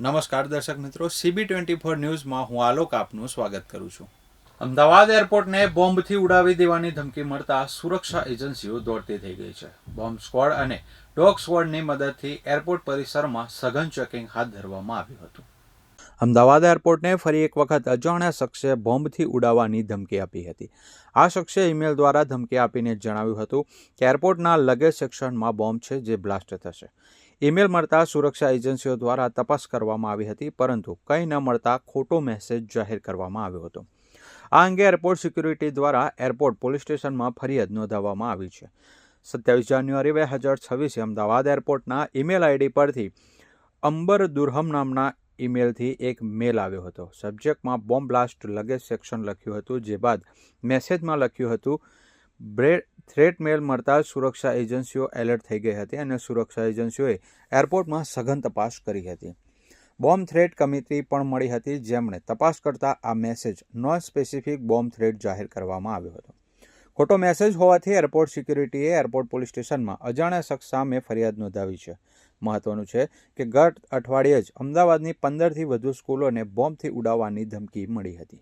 નમસ્કાર દર્શક મિત્રો, CB24 ન્યૂઝમાં હું આલોક આપનું સ્વાગત કરું છું. અમદાવાદ એરપોર્ટને બોમ્બથી ઉડાવી દેવાની ધમકી મળતા સુરક્ષા એજન્સીઓ દોડતી થઈ ગઈ છે. બોમ્બ સ્ક્વોડ અને ડોગ સ્ક્વોડની મદદથી એરપોર્ટ પરિસરમાં સઘન ચેકિંગ હાથ ધરવામાં આવ્યું હતું. અમદાવાદ એરપોર્ટને ફરી એક વખત અજાણ્યા શખ્સે બોમ્બથી ઉડાવવાની ધમકી આપી હતી. આ શખ્સે ઈમેલ દ્વારા ધમકી આપીને જણાવ્યું હતું કે એરપોર્ટના લગેજ સેક્શનમાં બોમ્બ છે જે બ્લાસ્ટ થશે. ઈમેલ મળતા સુરક્ષા એજન્સીઓ દ્વારા તપાસ કરવામાં આવી હતી, પરંતુ કંઈ ન મળતા ખોટો મેસેજ જાહેર કરવામાં આવ્યો હતો. આ અંગે એરપોર્ટ સિક્યુરિટી દ્વારા એરપોર્ટ પોલીસ સ્ટેશનમાં ફરિયાદ નોંધાવવામાં આવી છે. 27 જાન્યુઆરી 2026 અમદાવાદ એરપોર્ટના ઈમેલ આઈડી પરથી અંબર દુર્હમ નામના ઈમેલથી એક મેલ આવ્યો હતો. સબ્જેક્ટમાં બોમ્બ બ્લાસ્ટ લગેજ સેક્શન લખ્યું હતું, જે બાદ મેસેજમાં લખ્યું હતું થ્રેટ મેલ મળતા સુરક્ષા એજન્સીઓ એલર્ટ થઈ ગઈ હતી અને સુરક્ષા એજન્સીઓએ એરપોર્ટમાં સઘન તપાસ કરી હતી. બોમ્બ થ્રેટ કમિટી પણ મળી હતી, જેમણે તપાસ કરતા આ message non specific bomb threat જાહેર કરવામાં આવ્યો હતો. ખોટો મેસેજ હોવાથી એરપોર્ટ સિક્યુરિટીએ એરપોર્ટ પોલીસ સ્ટેશનમાં અજાણ્યા શખ્સ સામે ફરિયાદ નોંધાવી છે. મહત્વનું છે કે ગત અઠવાડિયે જ અમદાવાદની 15થી વધુ સ્કૂલોને બોમ્બથી ઉડાવવાની ધમકી મળી હતી.